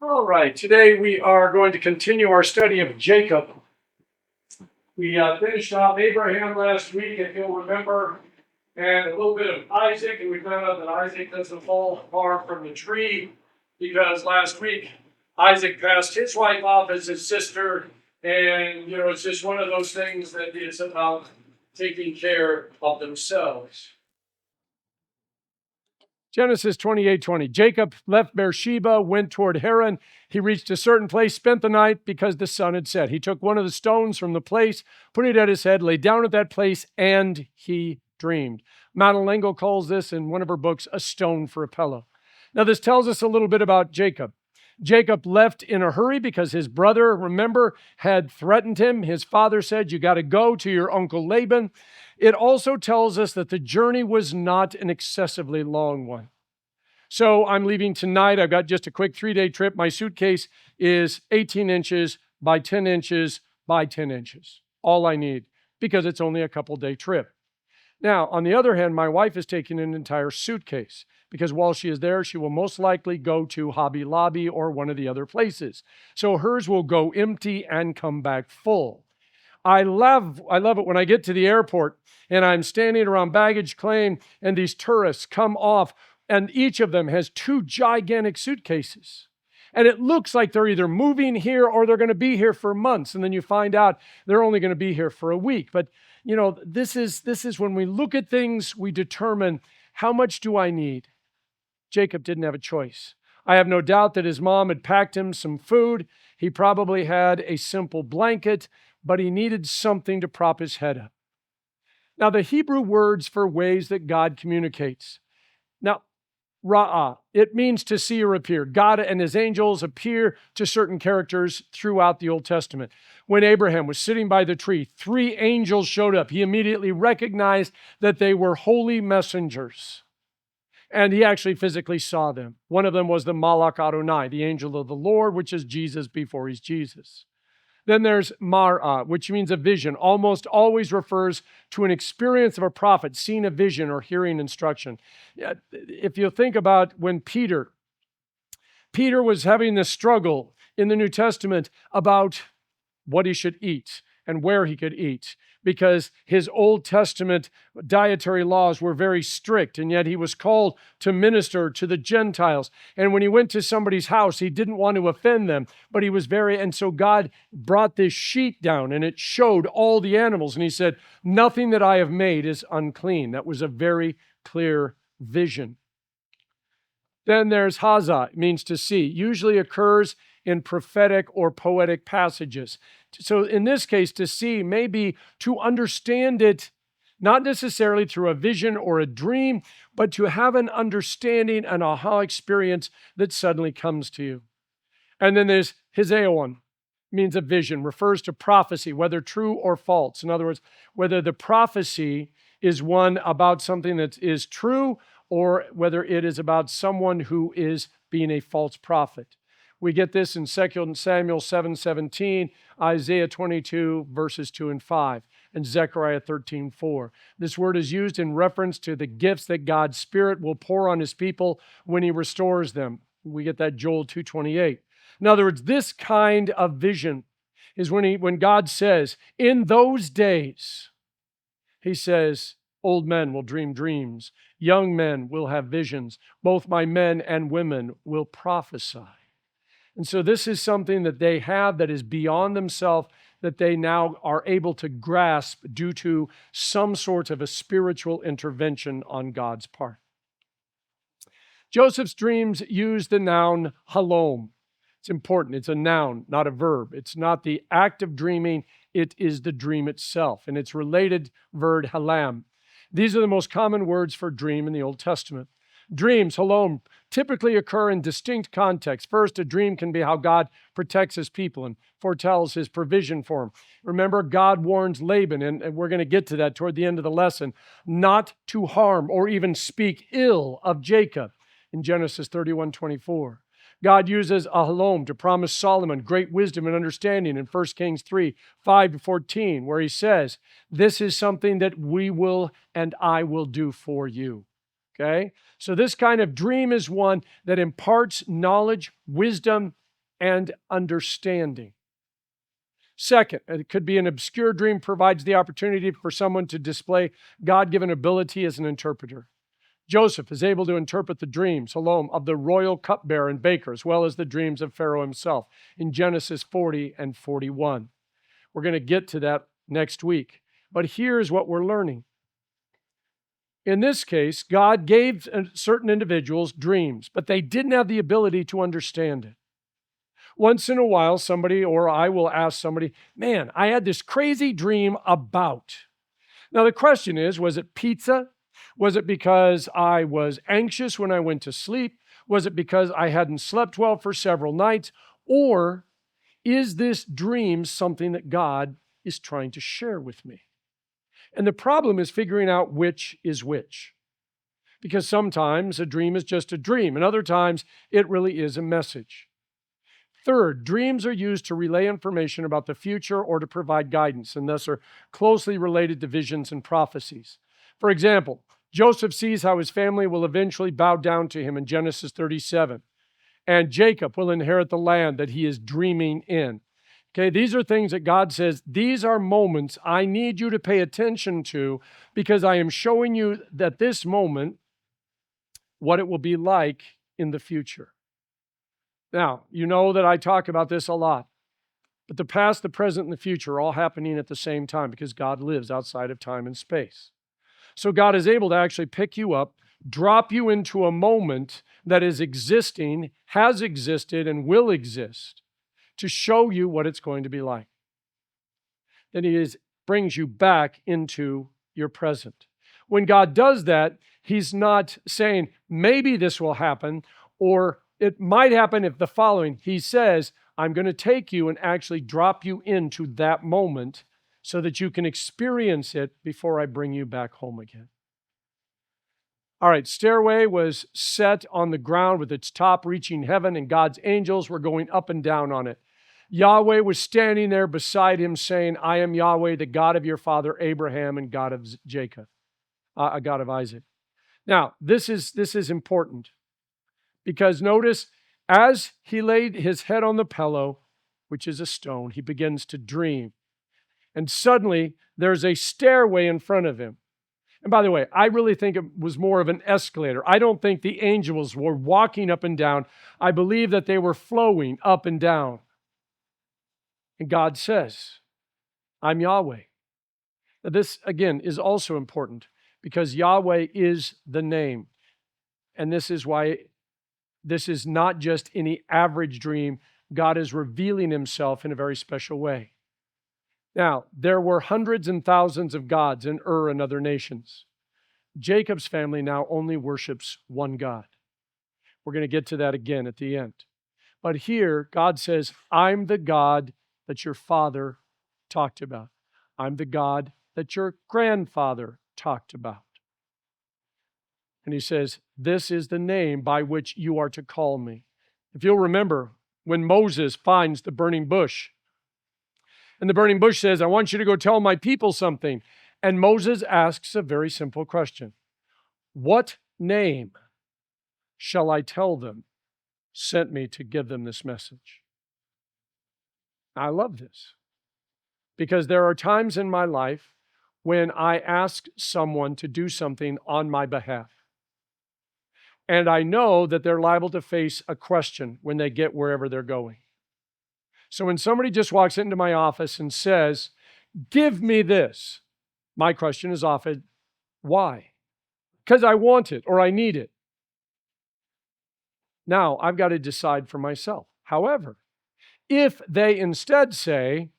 All right, today we are going to continue our study of Jacob. We finished off Abraham last week, if you'll remember, and a little bit of Isaac, and we found out that Isaac doesn't fall far from the tree because last week Isaac passed his wife off as his sister, and it's just one of those things that is about taking care of themselves. Genesis 28:20. Jacob left Beersheba, went toward Haran. He reached a certain place, spent the night because the sun had set. He took one of the stones from the place, put it at his head, lay down at that place, and he dreamed. Madeleine calls this in one of her books, a stone for a pillow. Now, this tells us a little bit about Jacob. Jacob left in a hurry because his brother, remember, had threatened him. His father said, you got to go to your uncle Laban. It also tells us that the journey was not an excessively long one. So I'm leaving tonight. I've got just a quick 3-day trip. My suitcase is 18 inches by 10 inches by 10 inches. All I need, because it's only a couple-day trip. Now, on the other hand, my wife is taking an entire suitcase because while she is there, she will most likely go to Hobby Lobby or one of the other places. So hers will go empty and come back full. I love it when I get to the airport and I'm standing around baggage claim and these tourists come off and each of them has 2 gigantic suitcases. And it looks like they're either moving here or they're going to be here for months. And then you find out they're only going to be here for a week. But, this is when we look at things, we determine how much do I need? Jacob didn't have a choice. I have no doubt that his mom had packed him some food. He probably had a simple blanket, but he needed something to prop his head up. Now, the Hebrew words for ways that God communicates. Now, Ra'ah, it means to see or appear. God and his angels appear to certain characters throughout the Old Testament. When Abraham was sitting by the tree, 3 angels showed up. He immediately recognized that they were holy messengers. And he actually physically saw them. One of them was the Malach Adonai, the angel of the Lord, which is Jesus before he's Jesus. Then there's Mar'ah, which means a vision. Almost always refers to an experience of a prophet, seeing a vision or hearing instruction. If you think about when Peter was having this struggle in the New Testament about what he should eat and where he could eat, because his Old Testament dietary laws were very strict, and yet he was called to minister to the Gentiles. And when he went to somebody's house, he didn't want to offend them, but and so God brought this sheet down, and it showed all the animals, and he said, nothing that I have made is unclean. That was a very clear vision. Then there's Hazah, it means to see, usually occurs in prophetic or poetic passages. So in this case, to see may be to understand it, not necessarily through a vision or a dream, but to have an understanding, an aha experience that suddenly comes to you. And then there's Hizayon, means a vision, refers to prophecy, whether true or false. In other words, whether the prophecy is one about something that is true or whether it is about someone who is being a false prophet. We get this in 2 Samuel 7:17, Isaiah 22, verses 2 and 5, and Zechariah 13:4. This word is used in reference to the gifts that God's Spirit will pour on his people when he restores them. We get that Joel 2:28. In other words, this kind of vision is when God says, in those days, he says, old men will dream dreams, young men will have visions, both my men and women will prophesy. And so this is something that they have that is beyond themselves, that they now are able to grasp due to some sort of a spiritual intervention on God's part. Joseph's dreams use the noun halom. It's important. It's a noun, not a verb. It's not the act of dreaming. It is the dream itself. And its related verb, halam. These are the most common words for dream in the Old Testament. Dreams, halom, typically occur in distinct contexts. First, a dream can be how God protects his people and foretells his provision for them. Remember, God warns Laban, and we're going to get to that toward the end of the lesson, not to harm or even speak ill of Jacob in Genesis 31:24. God uses a halom to promise Solomon great wisdom and understanding in 1 Kings 3:5-14, where he says, this is something that we will and I will do for you. Okay? So this kind of dream is one that imparts knowledge, wisdom, and understanding. Second, it could be an obscure dream provides the opportunity for someone to display God-given ability as an interpreter. Joseph is able to interpret the dreams, of the royal cupbearer and baker, as well as the dreams of Pharaoh himself in Genesis 40 and 41. We're going to get to that next week. But here's what we're learning. In this case, God gave certain individuals dreams, but they didn't have the ability to understand it. Once in a while, somebody or I will ask somebody, man, I had this crazy dream about. Now, the question is, was it pizza? Was it because I was anxious when I went to sleep? Was it because I hadn't slept well for several nights? Or is this dream something that God is trying to share with me? And the problem is figuring out which is which. Because sometimes a dream is just a dream, and other times it really is a message. Third, dreams are used to relay information about the future or to provide guidance, and thus are closely related to visions and prophecies. For example, Joseph sees how his family will eventually bow down to him in Genesis 37, and Jacob will inherit the land that he is dreaming in. Okay, these are things that God says, these are moments I need you to pay attention to because I am showing you that this moment, what it will be like in the future. Now, you know that I talk about this a lot, but the past, the present, and the future are all happening at the same time because God lives outside of time and space. So God is able to actually pick you up, drop you into a moment that is existing, has existed, and will exist to show you what it's going to be like. Then He brings you back into your present. When God does that, He's not saying, maybe this will happen, or it might happen if the following. He says, I'm going to take you and actually drop you into that moment so that you can experience it before I bring you back home again. All right, stairway was set on the ground with its top reaching heaven, and God's angels were going up and down on it. Yahweh was standing there beside him saying, I am Yahweh, the God of your father Abraham and God of Jacob, God of Isaac. Now, this is important because notice, as he laid his head on the pillow, which is a stone, he begins to dream. And suddenly, there's a stairway in front of him. And by the way, I really think it was more of an escalator. I don't think the angels were walking up and down. I believe that they were flowing up and down. And God says, I'm Yahweh. Now this, again, is also important because Yahweh is the name. And this is why this is not just any average dream. God is revealing himself in a very special way. Now, there were hundreds and thousands of gods in Ur and other nations. Jacob's family now only worships one God. We're going to get to that again at the end. But here, God says, I'm the God that your father talked about. I'm the God that your grandfather talked about. And he says, this is the name by which you are to call me. If you'll remember, when Moses finds the burning bush, and the burning bush says, I want you to go tell my people something. And Moses asks a very simple question. What name shall I tell them sent me to give them this message? I love this because there are times in my life when I ask someone to do something on my behalf. And I know that they're liable to face a question when they get wherever they're going. So when somebody just walks into my office and says, give me this, my question is often, why? Because I want it or I need it. Now, I've got to decide for myself. However, if they instead say,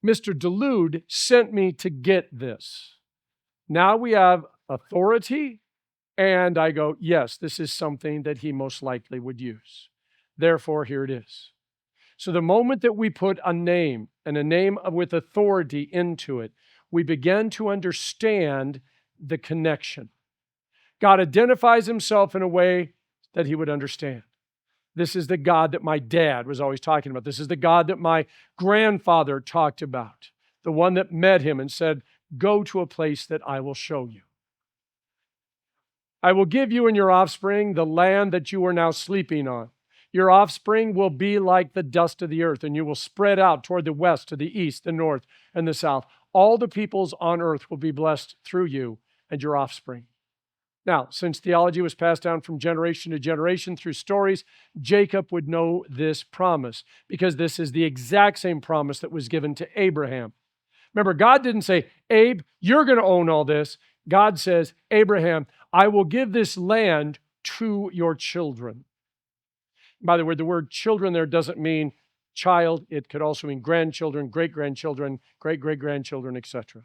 Mr. Delude sent me to get this, now we have authority, and I go, yes, this is something that he most likely would use. Therefore, here it is. So the moment that we put a name, and a name with authority into it, we begin to understand the connection. God identifies himself in a way that he would understand. This is the God that my dad was always talking about. This is the God that my grandfather talked about. The one that met him and said, go to a place that I will show you. I will give you and your offspring the land that you are now sleeping on. Your offspring will be like the dust of the earth, and you will spread out toward the west, to the east, the north, and the south. All the peoples on earth will be blessed through you and your offspring. Now, since theology was passed down from generation to generation through stories, Jacob would know this promise, because this is the exact same promise that was given to Abraham. Remember, God didn't say, Abe, you're going to own all this. God says, Abraham, I will give this land to your children. By the way, the word children there doesn't mean child. It could also mean grandchildren, great-grandchildren, great-great-grandchildren, etc.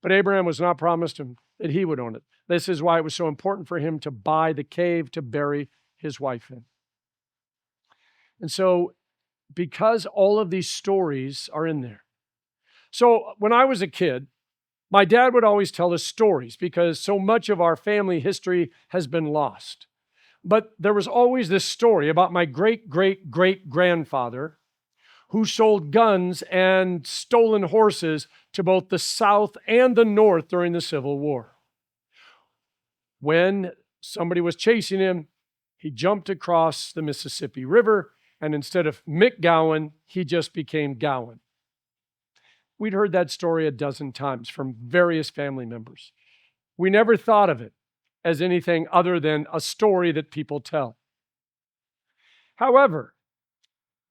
But Abraham was not promised him that he would own it. This is why it was so important for him to buy the cave to bury his wife in. And so, because all of these stories are in there. So, when I was a kid, my dad would always tell us stories because so much of our family history has been lost. But there was always this story about my great-great-great-grandfather who sold guns and stolen horses to both the South and the North during the Civil War. When somebody was chasing him, he jumped across the Mississippi River, and instead of Mick Gowen, he just became Gowen. We'd heard that story a dozen times from various family members. We never thought of it as anything other than a story that people tell. However,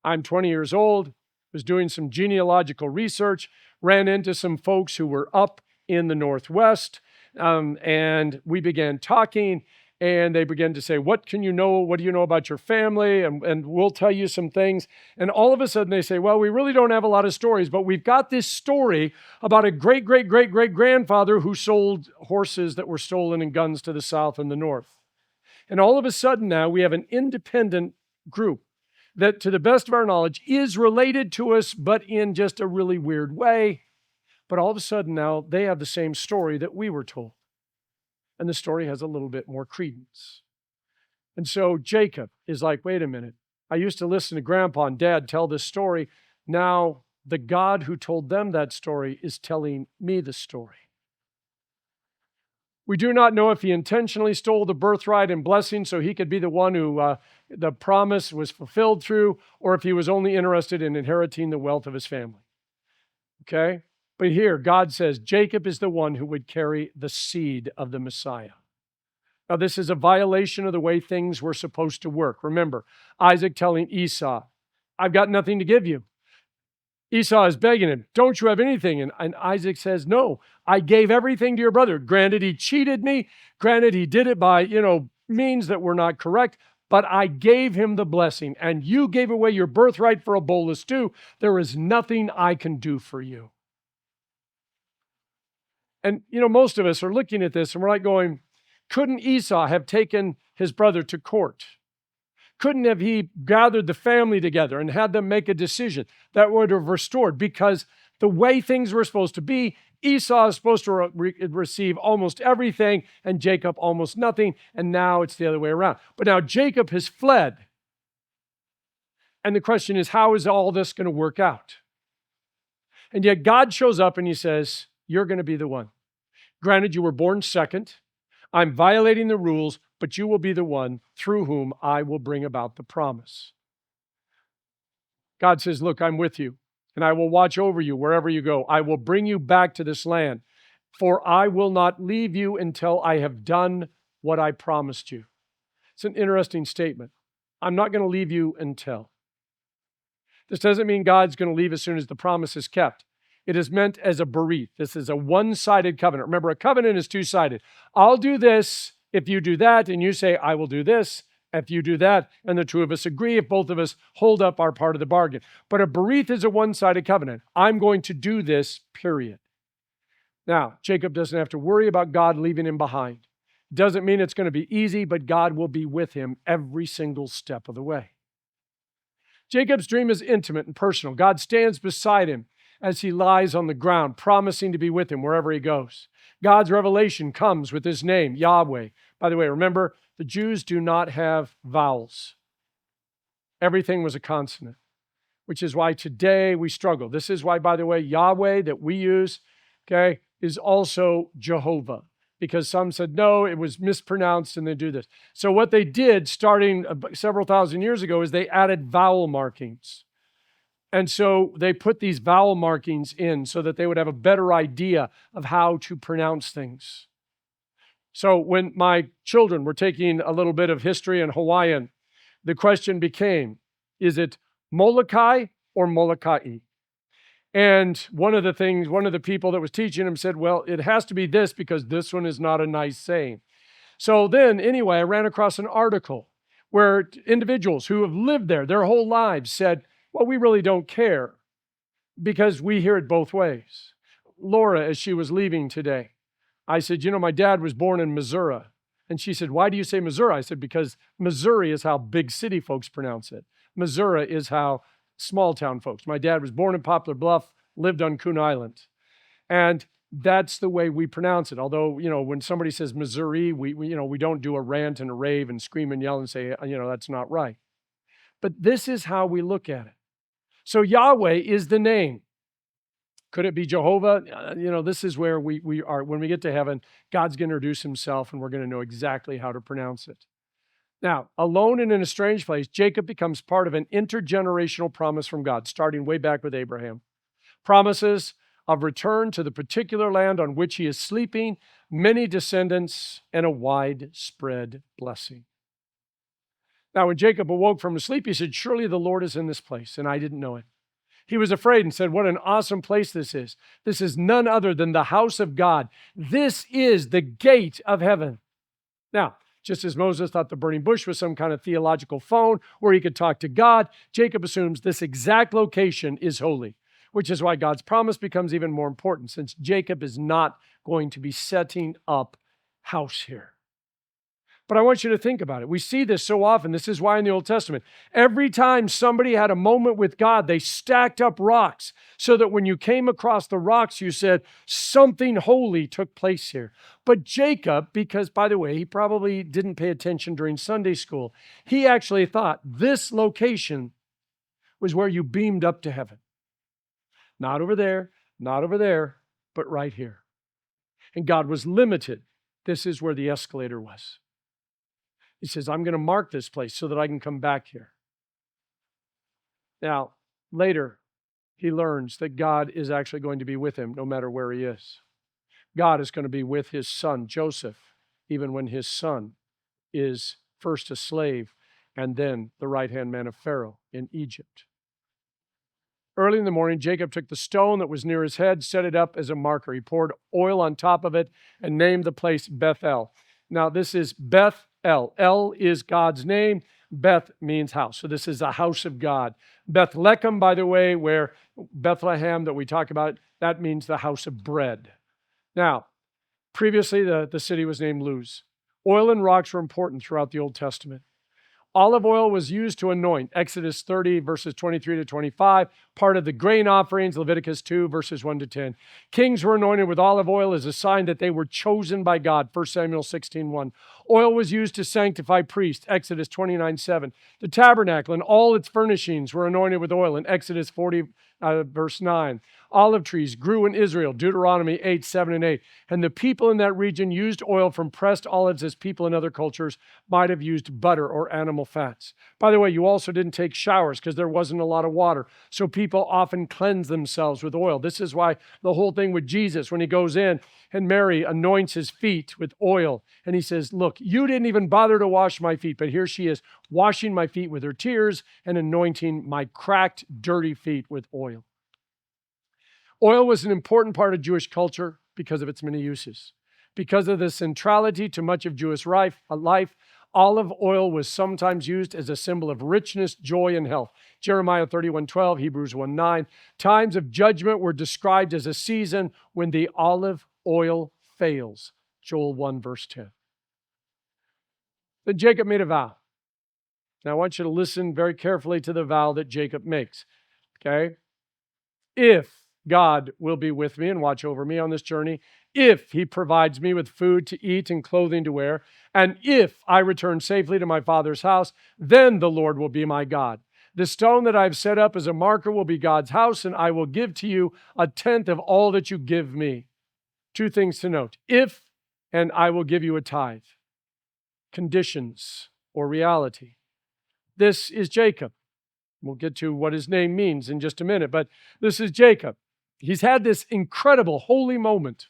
I'm 20 years old, was doing some genealogical research, ran into some folks who were up in the Northwest, and we began talking, and they began to say, what can you know? What do you know about your family? And we'll tell you some things. And all of a sudden they say, well, we really don't have a lot of stories, but we've got this story about a great-great-great-great-grandfather who sold horses that were stolen and guns to the South and the North. And all of a sudden now we have an independent group that, to the best of our knowledge, is related to us, but in just a really weird way. But all of a sudden now they have the same story that we were told. And the story has a little bit more credence. And so Jacob is like, wait a minute. I used to listen to Grandpa and Dad tell this story. Now the God who told them that story is telling me the story. We do not know if he intentionally stole the birthright and blessing so he could be the one who the promise was fulfilled through, or if he was only interested in inheriting the wealth of his family. Okay? But here, God says Jacob is the one who would carry the seed of the Messiah. Now, this is a violation of the way things were supposed to work. Remember, Isaac telling Esau, I've got nothing to give you. Esau is begging him, don't you have anything? And Isaac says, no, I gave everything to your brother. Granted, he cheated me. Granted, he did it by, means that were not correct. But I gave him the blessing, and you gave away your birthright for a bowl of stew. There is nothing I can do for you. And, most of us are looking at this and we're like going, couldn't Esau have taken his brother to court? Couldn't have he gathered the family together and had them make a decision that would have restored? Because the way things were supposed to be, Esau is supposed to receive almost everything and Jacob almost nothing. And now it's the other way around. But now Jacob has fled. And the question is, how is all this going to work out? And yet God shows up and he says, you're going to be the one. Granted, you were born second. I'm violating the rules, but you will be the one through whom I will bring about the promise. God says, look, I'm with you, and I will watch over you wherever you go. I will bring you back to this land, for I will not leave you until I have done what I promised you. It's an interesting statement. I'm not going to leave you until. This doesn't mean God's going to leave as soon as the promise is kept. It is meant as a bereath. This is a one-sided covenant. Remember, a covenant is two-sided. I'll do this if you do that, and you say, I will do this if you do that, and the two of us agree if both of us hold up our part of the bargain. But a bereath is a one-sided covenant. I'm going to do this, period. Now, Jacob doesn't have to worry about God leaving him behind. Doesn't mean it's going to be easy, but God will be with him every single step of the way. Jacob's dream is intimate and personal. God stands beside him as he lies on the ground, promising to be with him wherever he goes. God's revelation comes with his name, Yahweh. By the way, remember, the Jews do not have vowels. Everything was a consonant, which is why today we struggle. This is why, by the way, Yahweh that we use, is also Jehovah. because some said, no, it was mispronounced and they do this. So what they did starting several thousand years ago is they added vowel markings. And so they put these vowel markings in so that they would have a better idea of how to pronounce things. So when my children were taking a little bit of history in Hawaiian, the question became, is it Molokai or Molokai? And one of the people that was teaching him said, well, it has to be this because this one is not a nice saying. So then, anyway, I ran across an article where individuals who have lived there their whole lives said, well, we really don't care because we hear it both ways. Laura, as she was leaving today, I said, my dad was born in Missouri. And she said, why do you say Missouri? I said, because Missouri is how big city folks pronounce it. Missouri is how small town folks. My dad was born in Poplar Bluff, lived on Coon Island. And that's the way we pronounce it. Although, when somebody says Missouri, we don't do a rant and a rave and scream and yell and say, that's not right. But this is how we look at it. So Yahweh is the name. Could it be Jehovah? This is where we are. When we get to heaven, God's going to introduce himself and we're going to know exactly how to pronounce it. Now, alone and in a strange place, Jacob becomes part of an intergenerational promise from God, starting way back with Abraham. Promises of return to the particular land on which he is sleeping, many descendants, and a widespread blessing. Now, when Jacob awoke from his sleep, he said, surely the Lord is in this place, and I didn't know it. He was afraid and said, what an awesome place this is. This is none other than the house of God. This is the gate of heaven. Now, just as Moses thought the burning bush was some kind of theological phone where he could talk to God, Jacob assumes this exact location is holy, which is why God's promise becomes even more important, since Jacob is not going to be setting up house here. But I want you to think about it. We see this so often. This is why in the Old Testament, every time somebody had a moment with God, they stacked up rocks so that when you came across the rocks, you said, something holy took place here. But Jacob, because by the way, he probably didn't pay attention during Sunday school, he actually thought this location was where you beamed up to heaven. Not over there, but right here. And God was limited. This is where the escalator was. He says, I'm going to mark this place so that I can come back here. Now, later, he learns that God is actually going to be with him no matter where he is. God is going to be with his son, Joseph, even when his son is first a slave and then the right-hand man of Pharaoh in Egypt. Early in the morning, Jacob took the stone that was near his head, set it up as a marker. He poured oil on top of it and named the place Bethel. Now, this is Bethel. El is God's name. Beth means house. So this is a house of God. Bethlehem, by the way, where Bethlehem that we talk about, that means the house of bread. Now, previously the city was named Luz. Oil and rocks were important throughout the Old Testament. Olive oil was used to anoint, Exodus 30, verses 23 to 25, part of the grain offerings, Leviticus 2, verses 1 to 10. Kings were anointed with olive oil as a sign that they were chosen by God, 1 Samuel 16:1. Oil was used to sanctify priests, Exodus 29:7. The tabernacle and all its furnishings were anointed with oil in Exodus 40, verse 9. Olive trees grew in Israel, Deuteronomy 8:7 and 8. And the people in that region used oil from pressed olives as people in other cultures might have used butter or animal fats. By the way, you also didn't take showers because there wasn't a lot of water. So people often cleanse themselves with oil. This is why the whole thing with Jesus, when he goes in and Mary anoints his feet with oil. And he says, look, you didn't even bother to wash my feet, but here she is washing my feet with her tears and anointing my cracked, dirty feet with oil. Oil was an important part of Jewish culture because of its many uses. Because of the centrality to much of Jewish life, olive oil was sometimes used as a symbol of richness, joy, and health. Jeremiah 31:12, Hebrews 1:9. Times of judgment were described as a season when the olive oil fails. Joel 1, verse 10. Then Jacob made a vow. Now I want you to listen very carefully to the vow that Jacob makes. Okay? If God will be with me and watch over me on this journey, if he provides me with food to eat and clothing to wear, and if I return safely to my father's house, then the Lord will be my God. The stone that I've set up as a marker will be God's house, and I will give to you 1/10 of all that you give me. Two things to note. If and I will give you a tithe. Conditions or reality. This is Jacob. We'll get to what his name means in just a minute, but this is Jacob. He's had this incredible holy moment.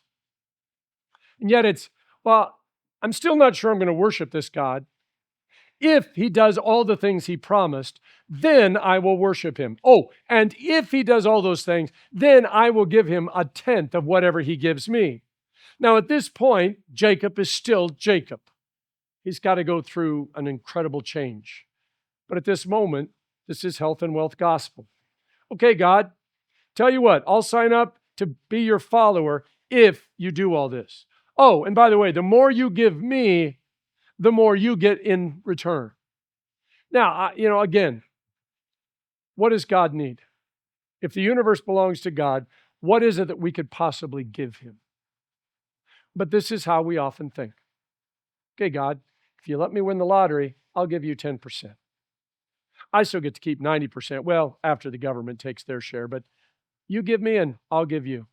And yet I'm still not sure I'm going to worship this God. If he does all the things he promised, then I will worship him. Oh, and if he does all those things, then I will give him a tenth of whatever he gives me. Now, at this point, Jacob is still Jacob. He's got to go through an incredible change. But at this moment, this is health and wealth gospel. Okay, God, tell you what, I'll sign up to be your follower if you do all this. Oh, and by the way, the more you give me, the more you get in return. Now, again, what does God need? If the universe belongs to God, what is it that we could possibly give him? But this is how we often think. Okay, God, if you let me win the lottery, I'll give you 10%. I still get to keep 90%. Well, after the government takes their share, but you give me and I'll give you.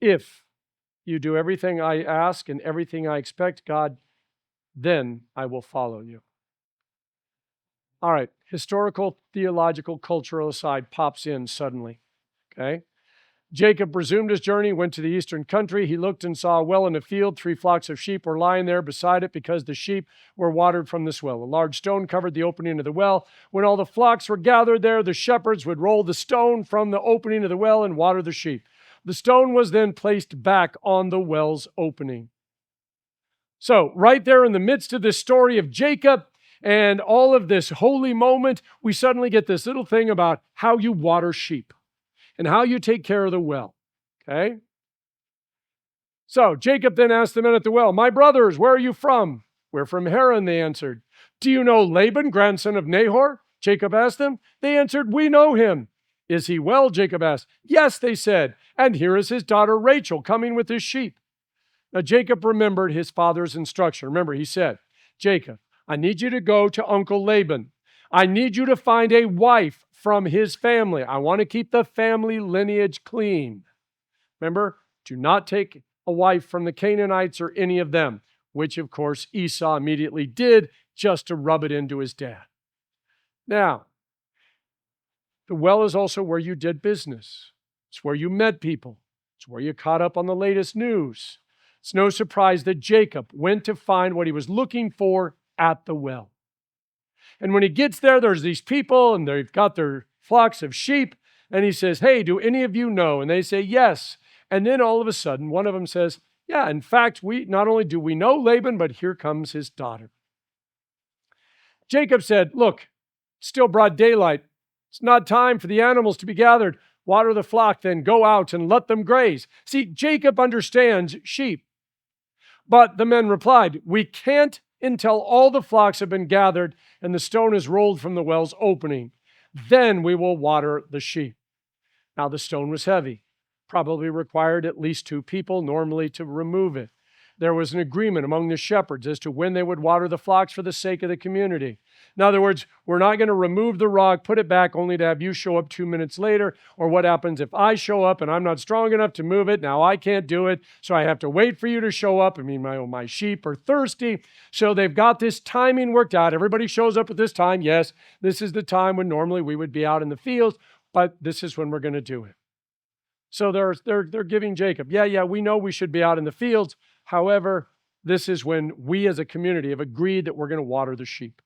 If you do everything I ask and everything I expect, God, then I will follow you. All right, historical, theological, cultural aside pops in suddenly, okay? Jacob resumed his journey, went to the eastern country. He looked and saw a well in a field. 3 flocks of sheep were lying there beside it because the sheep were watered from this well. A large stone covered the opening of the well. When all the flocks were gathered there, the shepherds would roll the stone from the opening of the well and water the sheep. The stone was then placed back on the well's opening. So right there in the midst of this story of Jacob and all of this holy moment, we suddenly get this little thing about how you water sheep and how you take care of the well, okay? So Jacob then asked the men at the well, "My brothers, where are you from?" "We're from Haran," they answered. "Do you know Laban, grandson of Nahor?" Jacob asked them. They answered, "We know him." "Is he well?" Jacob asked. "Yes," they said, "and here is his daughter Rachel coming with his sheep." Now Jacob remembered his father's instruction. Remember, he said, "Jacob, I need you to go to Uncle Laban. I need you to find a wife from his family. I want to keep the family lineage clean." Remember, do not take a wife from the Canaanites or any of them, which of course Esau immediately did just to rub it into his dad. Now, the well is also where you did business. It's where you met people. It's where you caught up on the latest news. It's no surprise that Jacob went to find what he was looking for at the well. And when he gets there, there's these people and they've got their flocks of sheep. And he says, "Hey, do any of you know?" And they say, "Yes." And then all of a sudden, one of them says, "Yeah, in fact, we not only do we know Laban, but here comes his daughter." Jacob said, "Look, it's still broad daylight. It's not time for the animals to be gathered. Water the flock, then go out and let them graze." See, Jacob understands sheep. But the men replied, "We can't until all the flocks have been gathered and the stone is rolled from the well's opening. Then we will water the sheep." Now the stone was heavy, probably required at least 2 people normally to remove it. There was an agreement among the shepherds as to when they would water the flocks for the sake of the community. In other words, we're not going to remove the rock, put it back only to have you show up 2 minutes later. Or what happens if I show up and I'm not strong enough to move it? Now I can't do it, so I have to wait for you to show up. I mean, my sheep are thirsty. So they've got this timing worked out. Everybody shows up at this time. Yes, this is the time when normally we would be out in the fields, but this is when we're going to do it. So they're giving Jacob, yeah, we know we should be out in the fields. However, this is when we as a community have agreed that we're going to water the sheep.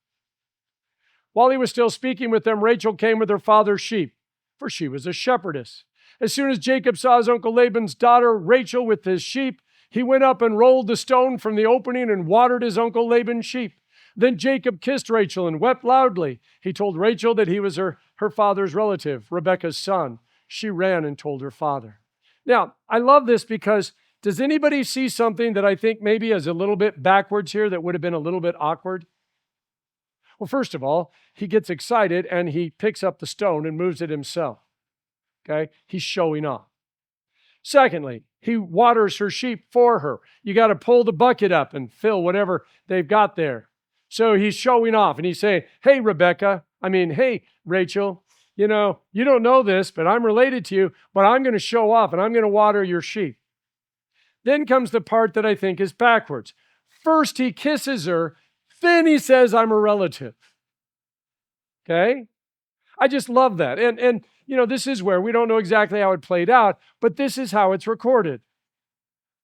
While he was still speaking with them, Rachel came with her father's sheep, for she was a shepherdess. As soon as Jacob saw his uncle Laban's daughter, Rachel, with his sheep, he went up and rolled the stone from the opening and watered his uncle Laban's sheep. Then Jacob kissed Rachel and wept loudly. He told Rachel that he was her father's relative, Rebekah's son. She ran and told her father. Now, I love this because does anybody see something that I think maybe is a little bit backwards here that would have been a little bit awkward? Well, first of all, he gets excited and he picks up the stone and moves it himself. Okay? He's showing off. Secondly, he waters her sheep for her. You got to pull the bucket up and fill whatever they've got there. So he's showing off and he's saying, hey, Rachel, you don't know this, but I'm related to you, but I'm going to show off and I'm going to water your sheep. Then comes the part that I think is backwards. First he kisses her, then he says, I'm a relative. Okay? I just love that. And this is where we don't know exactly how it played out, but this is how it's recorded.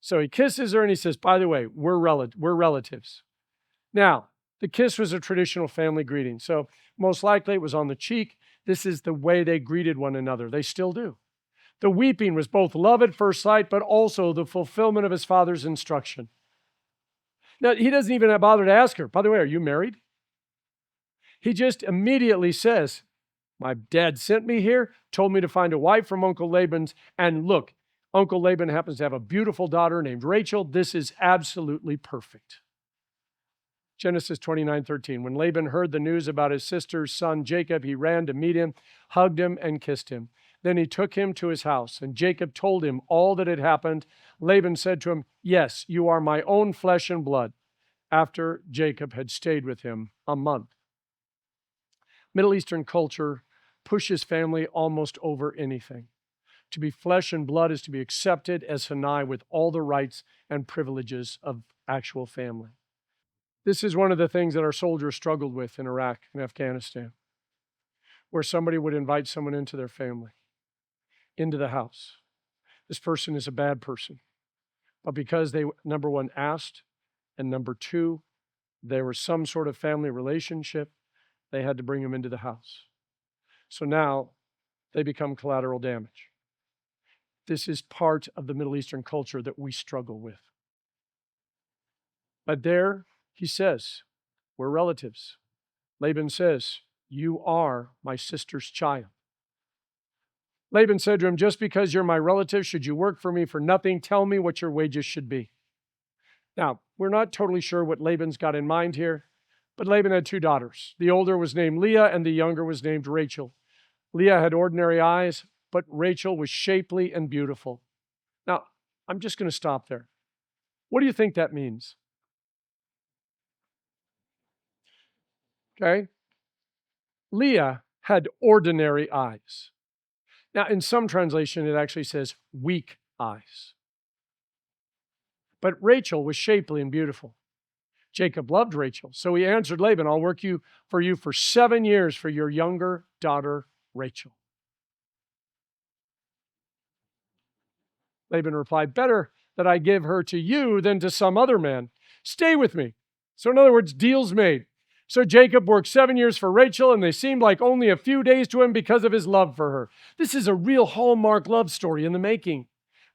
So he kisses her and he says, by the way, we're relatives. Now, the kiss was a traditional family greeting. So most likely it was on the cheek. This is the way they greeted one another. They still do. The weeping was both love at first sight, but also the fulfillment of his father's instruction. Now, he doesn't even bother to ask her, by the way, are you married? He just immediately says, my dad sent me here, told me to find a wife from Uncle Laban's, and look, Uncle Laban happens to have a beautiful daughter named Rachel. This is absolutely perfect. Genesis 29:13. When Laban heard the news about his sister's son Jacob, he ran to meet him, hugged him, and kissed him. Then he took him to his house, and Jacob told him all that had happened. Laban said to him, yes, you are my own flesh and blood, after Jacob had stayed with him a month. Middle Eastern culture pushes family almost over anything. To be flesh and blood is to be accepted as Hanai with all the rights and privileges of actual family. This is one of the things that our soldiers struggled with in Iraq and Afghanistan, where somebody would invite someone into their family, into the house. This person is a bad person. But because they, number one, asked, and number two, there was some sort of family relationship, they had to bring them into the house. So now they become collateral damage. This is part of the Middle Eastern culture that we struggle with. But there, he says, we're relatives. Laban says, you are my sister's child. Laban said to him, just because you're my relative, should you work for me for nothing? Tell me what your wages should be. Now, we're not totally sure what Laban's got in mind here, but Laban had two daughters. The older was named Leah, and the younger was named Rachel. Leah had ordinary eyes, but Rachel was shapely and beautiful. Now, I'm just going to stop there. What do you think that means? Okay. Leah had ordinary eyes. Now, in some translation, it actually says weak eyes. But Rachel was shapely and beautiful. Jacob loved Rachel, so he answered Laban, I'll work for you for 7 years for your younger daughter, Rachel. Laban replied, better that I give her to you than to some other man. Stay with me. So in other words, deal's made. So Jacob worked 7 years for Rachel, and they seemed like only a few days to him because of his love for her. This is a real hallmark love story in the making.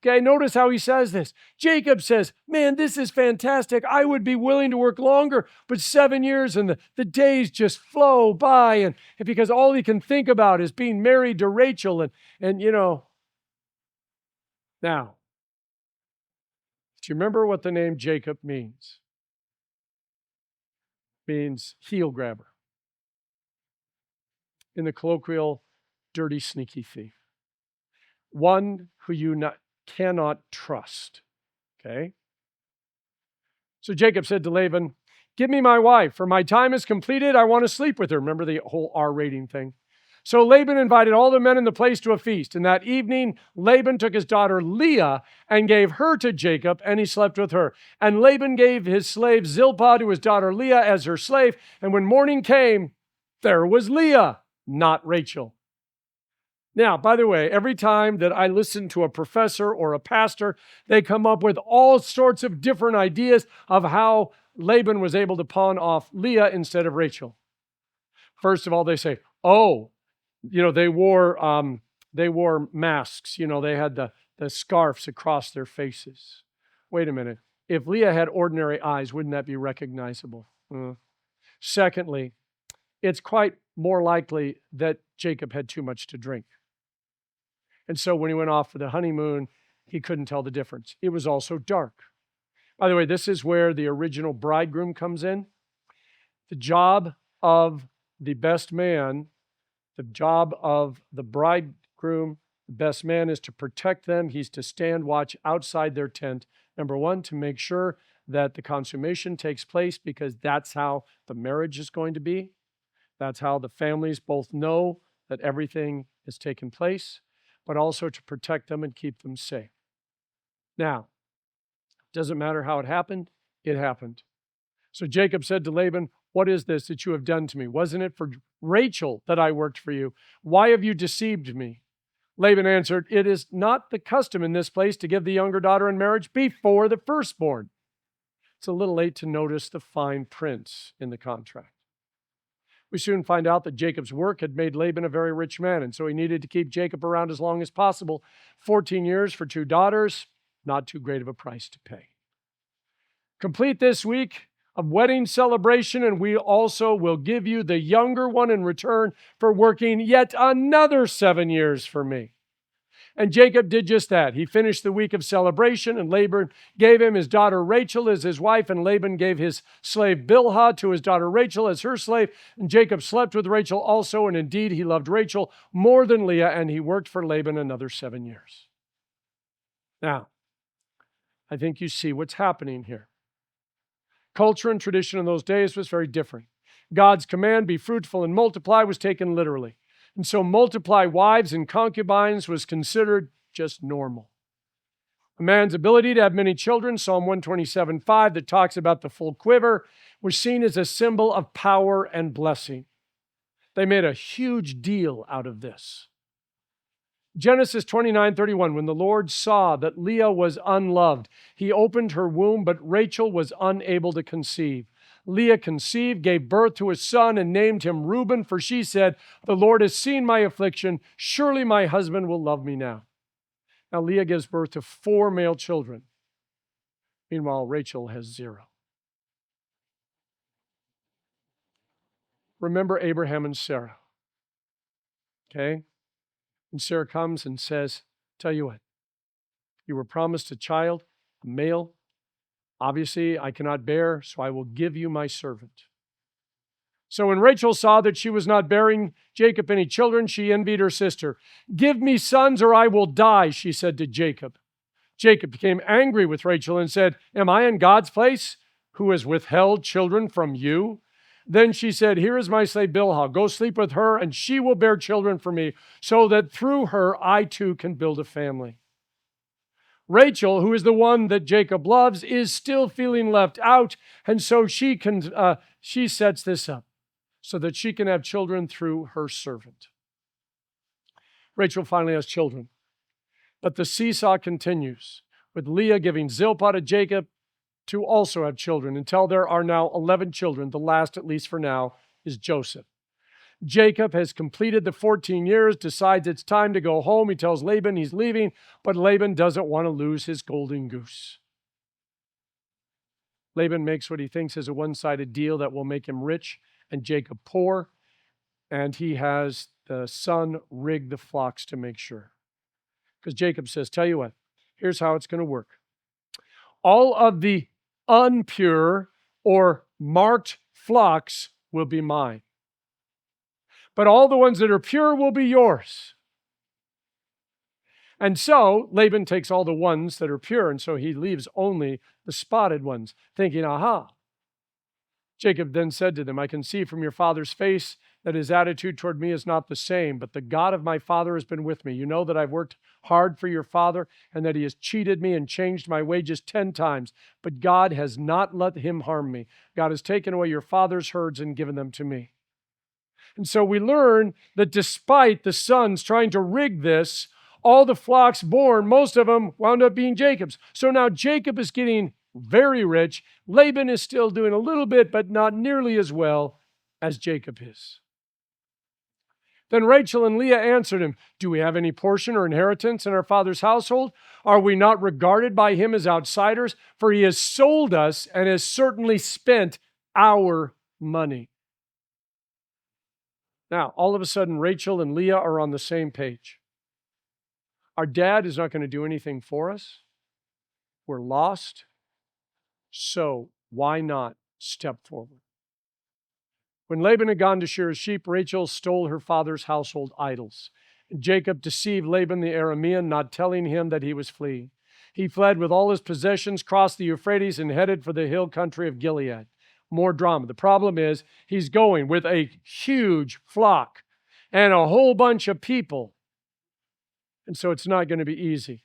Okay, notice how he says this. Jacob says, man, this is fantastic. I would be willing to work longer, but 7 years and the days just flow by, and because all he can think about is being married to Rachel. And Now, do you remember what the name Jacob means? Means heel grabber. In the colloquial, dirty, sneaky thief. One who you cannot trust. Okay? So Jacob said to Laban, give me my wife, for my time is completed. I want to sleep with her. Remember the whole R rating thing? So Laban invited all the men in the place to a feast. And that evening, Laban took his daughter Leah and gave her to Jacob, and he slept with her. And Laban gave his slave Zilpah to his daughter Leah as her slave. And when morning came, there was Leah, not Rachel. Now, by the way, every time that I listen to a professor or a pastor, they come up with all sorts of different ideas of how Laban was able to pawn off Leah instead of Rachel. First of all, they say, they wore masks. They had the scarves across their faces. Wait a minute. If Leah had ordinary eyes, wouldn't that be recognizable? Secondly, it's quite more likely that Jacob had too much to drink. And so when he went off for the honeymoon, he couldn't tell the difference. It was also dark. By the way, this is where the original bridegroom comes in. The job of the best man, the job of the bridegroom, the best man, is to protect them. He's to stand watch outside their tent. Number one, to make sure that the consummation takes place, because that's how the marriage is going to be. That's how the families both know that everything has taken place, but also to protect them and keep them safe. Now, Doesn't matter how it happened, it happened. So Jacob said to Laban, "What is this that you have done to me? Wasn't it for Rachel that I worked for you? Why have you deceived me?" Laban answered, "It is not the custom in this place to give the younger daughter in marriage before the firstborn." It's a little late to notice the fine print in the contract. We soon find out that Jacob's work had made Laban a very rich man, and so he needed to keep Jacob around as long as possible. 14 years for 2 daughters, not too great of a price to pay. Complete this week of wedding celebration, and we also will give you the younger one in return for working yet another 7 years for me. And Jacob did just that. He finished the week of celebration, and Laban gave him his daughter Rachel as his wife, and Laban gave his slave Bilhah to his daughter Rachel as her slave. And Jacob slept with Rachel also, and indeed he loved Rachel more than Leah, and he worked for Laban another 7 years. Now, I think you see what's happening here. Culture and tradition in those days was very different. God's command, "Be fruitful and multiply," was taken literally. And so multiply wives and concubines was considered just normal. A man's ability to have many children, Psalm 127:5, that talks about the full quiver, was seen as a symbol of power and blessing. They made a huge deal out of this. Genesis 29:31, when the Lord saw that Leah was unloved, he opened her womb, but Rachel was unable to conceive. Leah conceived, gave birth to a son, and named him Reuben, for she said, "The Lord has seen my affliction. Surely my husband will love me now." Now Leah gives birth to 4 male children. Meanwhile, Rachel has 0. Remember Abraham and Sarah. Okay? And Sarah comes and says, "Tell you what, you were promised a child, a male. Obviously, I cannot bear, so I will give you my servant." So when Rachel saw that she was not bearing Jacob any children, she envied her sister. "Give me sons or I will die," she said to Jacob. Jacob became angry with Rachel and said, "Am I in God's place, who has withheld children from you?" Then she said, "Here is my slave Bilhah. Go sleep with her, and she will bear children for me, so that through her I too can build a family." Rachel, who is the one that Jacob loves, is still feeling left out, and so she sets this up so that she can have children through her servant. Rachel finally has children, but the seesaw continues, with Leah giving Zilpah to Jacob to also have children, until there are now 11 children. The last, at least for now, is Joseph. Jacob has completed the 14 years, decides it's time to go home. He tells Laban he's leaving, but Laban doesn't want to lose his golden goose. Laban makes what he thinks is a one-sided deal that will make him rich and Jacob poor, and he has the son rig the flocks to make sure. Because Jacob says, "Tell you what, here's how it's going to work. All of the unpure or marked flocks will be mine, but all the ones that are pure will be yours." And so Laban takes all the ones that are pure, and so he leaves only the spotted ones, thinking, aha. Jacob then said to them, "I can see from your father's face that his attitude toward me is not the same, but the God of my father has been with me. You know that I've worked hard for your father and that he has cheated me and changed my wages 10 times, but God has not let him harm me. God has taken away your father's herds and given them to me." And so we learn that despite the sons trying to rig this, all the flocks born, most of them wound up being Jacob's. So now Jacob is getting very rich. Laban is still doing a little bit, but not nearly as well as Jacob is. Then Rachel and Leah answered him, "Do we have any portion or inheritance in our father's household? Are we not regarded by him as outsiders? For he has sold us and has certainly spent our money." Now, all of a sudden, Rachel and Leah are on the same page. Our dad is not going to do anything for us. We're lost. So why not step forward? When Laban had gone to shear his sheep, Rachel stole her father's household idols. Jacob deceived Laban the Aramean, not telling him that he was fleeing. He fled with all his possessions, crossed the Euphrates, and headed for the hill country of Gilead. More drama. The problem is he's going with a huge flock and a whole bunch of people. And so it's not going to be easy.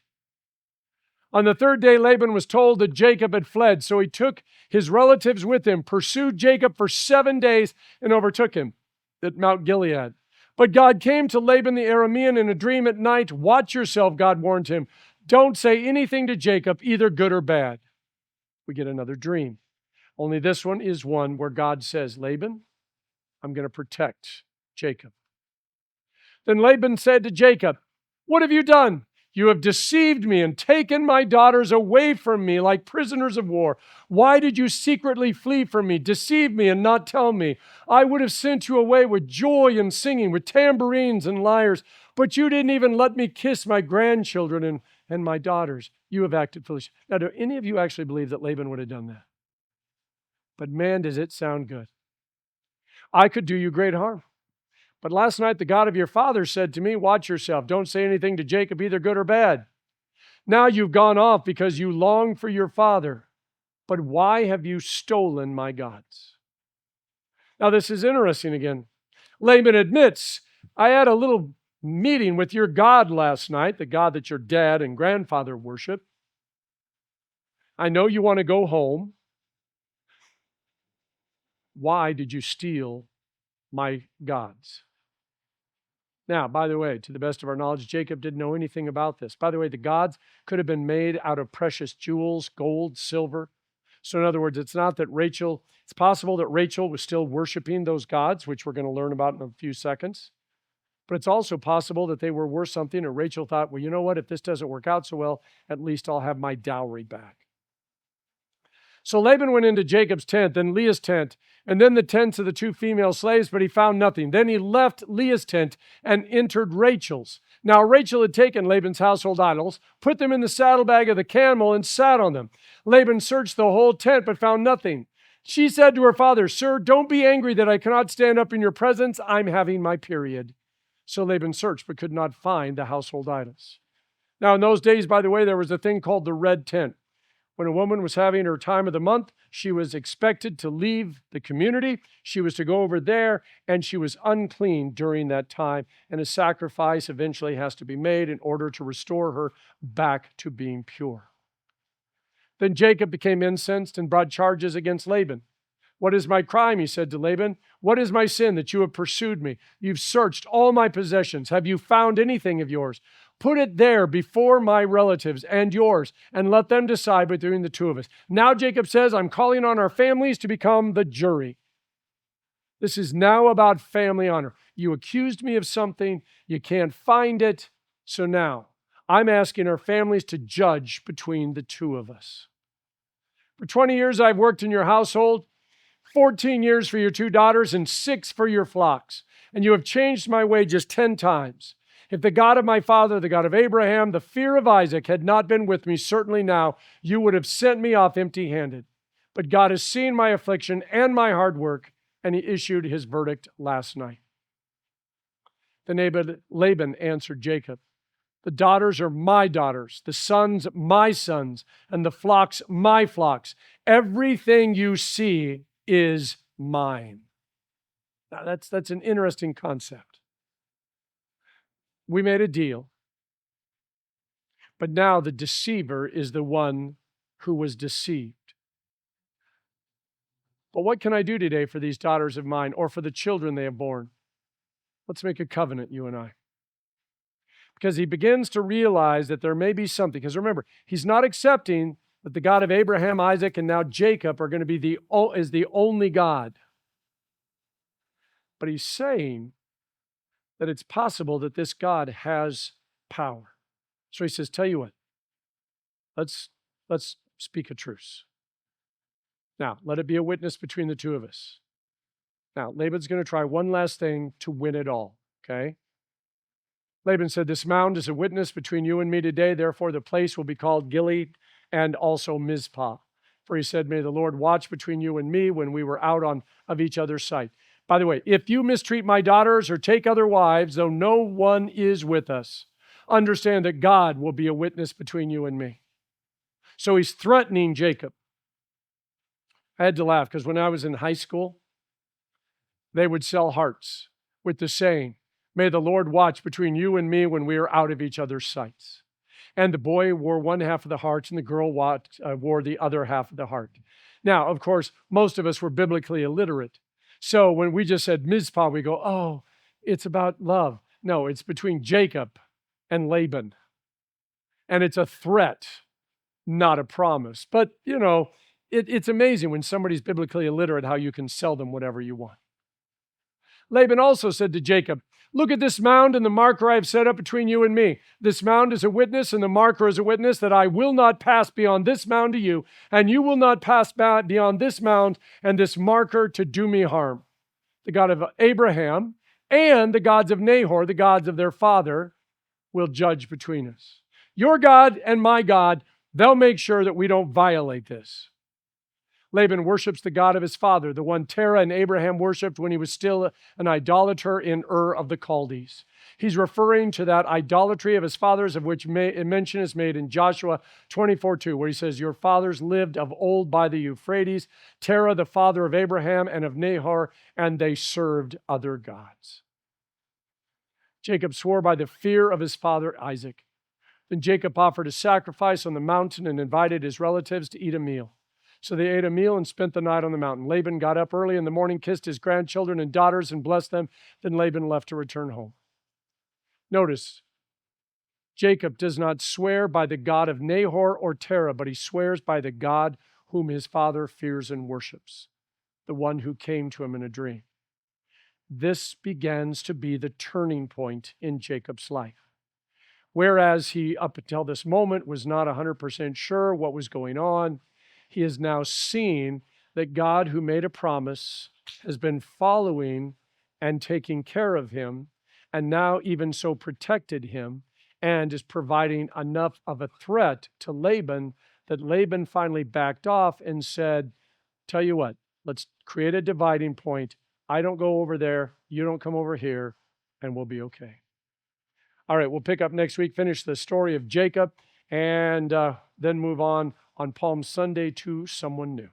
On the third day, Laban was told that Jacob had fled, so he took his relatives with him, pursued Jacob for 7 days, and overtook him at Mount Gilead. But God came to Laban the Aramean in a dream at night. Watch yourself, God warned him. Don't say anything to Jacob, either good or bad. We get another dream. Only this one is one where God says, Laban, I'm going to protect Jacob. Then Laban said to Jacob, what have you done? You have deceived me and taken my daughters away from me like prisoners of war. Why did you secretly flee from me, deceive me, and not tell me? I would have sent you away with joy and singing, with tambourines and lyres, but you didn't even let me kiss my grandchildren and my daughters. You have acted foolishly. Now, do any of you actually believe that Laban would have done that? But man, does it sound good. I could do you great harm. But last night the God of your father said to me, watch yourself. Don't say anything to Jacob, either good or bad. Now you've gone off because you long for your father. But why have you stolen my gods? Now this is interesting again. Laban admits, I had a little meeting with your God last night, the God that your dad and grandfather worship. I know you want to go home. Why did you steal my gods? Now, by the way, to the best of our knowledge, Jacob didn't know anything about this. By the way, the gods could have been made out of precious jewels, gold, silver. So in other words, it's possible that Rachel was still worshiping those gods, which we're going to learn about in a few seconds. But it's also possible that they were worth something, and Rachel thought, well, you know what? If this doesn't work out so well, at least I'll have my dowry back. So Laban went into Jacob's tent, then Leah's tent, and then the tents of the 2 female slaves, but he found nothing. Then he left Leah's tent and entered Rachel's. Now Rachel had taken Laban's household idols, put them in the saddlebag of the camel, and sat on them. Laban searched the whole tent, but found nothing. She said to her father, Sir, don't be angry that I cannot stand up in your presence. I'm having my period. So Laban searched, but could not find the household idols. Now in those days, by the way, there was a thing called the red tent. When a woman was having her time of the month, she was expected to leave the community. She was to go over there, and she was unclean during that time. And a sacrifice eventually has to be made in order to restore her back to being pure. Then Jacob became incensed and brought charges against Laban. What is my crime, he said to Laban. What is my sin that you have pursued me? You've searched all my possessions. Have you found anything of yours? Put it there before my relatives and yours, and let them decide between the two of us. Now Jacob says, I'm calling on our families to become the jury. This is now about family honor. You accused me of something. You can't find it. So now I'm asking our families to judge between the two of us. For 20 years, I've worked in your household, 14 years for your 2 daughters, and 6 for your flocks. And you have changed my wages 10 times. If the God of my father, the God of Abraham, the fear of Isaac had not been with me, certainly now you would have sent me off empty-handed. But God has seen my affliction and my hard work, and he issued his verdict last night. Then Laban answered Jacob, the daughters are my daughters, the sons my sons, and the flocks my flocks. Everything you see is mine. Now that's an interesting concept. We made a deal, but now the deceiver is the one who was deceived. But what can I do today for these daughters of mine, or for the children they have borne? Let's make a covenant, you and I. Because he begins to realize that there may be something. Because remember, he's not accepting that the God of Abraham, Isaac, and now Jacob are going to be the only God. But he's saying that it's possible that this God has power. So he says, tell you what, let's speak a truce. Now, let it be a witness between the two of us. Now, Laban's going to try one last thing to win it all, okay? Laban said, this mound is a witness between you and me today. Therefore, the place will be called Gilead and also Mizpah. For he said, may the Lord watch between you and me when we were out of each other's sight. By the way, if you mistreat my daughters or take other wives, though no one is with us, understand that God will be a witness between you and me. So he's threatening Jacob. I had to laugh because when I was in high school, they would sell hearts with the saying, may the Lord watch between you and me when we are out of each other's sights. And the boy wore one half of the heart, and the girl wore the other half of the heart. Now, of course, most of us were biblically illiterate. So when we just said Mizpah, we go, oh, it's about love. No, it's between Jacob and Laban. And it's a threat, not a promise. But, it's amazing when somebody's biblically illiterate how you can sell them whatever you want. Laban also said to Jacob, look at this mound and the marker I have set up between you and me. This mound is a witness and the marker is a witness that I will not pass beyond this mound to you, and you will not pass beyond this mound and this marker to do me harm. The God of Abraham and the gods of Nahor, the gods of their father, will judge between us. Your God and my God, they'll make sure that we don't violate this. Laban worships the God of his father, the one Terah and Abraham worshipped when he was still an idolater in Ur of the Chaldees. He's referring to that idolatry of his fathers, of which mention is made in Joshua 24:2, where he says, your fathers lived of old by the Euphrates, Terah, the father of Abraham and of Nahor, and they served other gods. Jacob swore by the fear of his father Isaac. Then Jacob offered a sacrifice on the mountain and invited his relatives to eat a meal. So they ate a meal and spent the night on the mountain. Laban got up early in the morning, kissed his grandchildren and daughters and blessed them. Then Laban left to return home. Notice, Jacob does not swear by the God of Nahor or Terah, but he swears by the God whom his father fears and worships, the one who came to him in a dream. This begins to be the turning point in Jacob's life. Whereas he, up until this moment, was not 100% sure what was going on, he has now seen that God, who made a promise, has been following and taking care of him, and now even so protected him, and is providing enough of a threat to Laban that Laban finally backed off and said, tell you what, let's create a dividing point. I don't go over there, you don't come over here, and we'll be okay. All right, we'll pick up next week, finish the story of Jacob, and then move on Palm Sunday to someone new.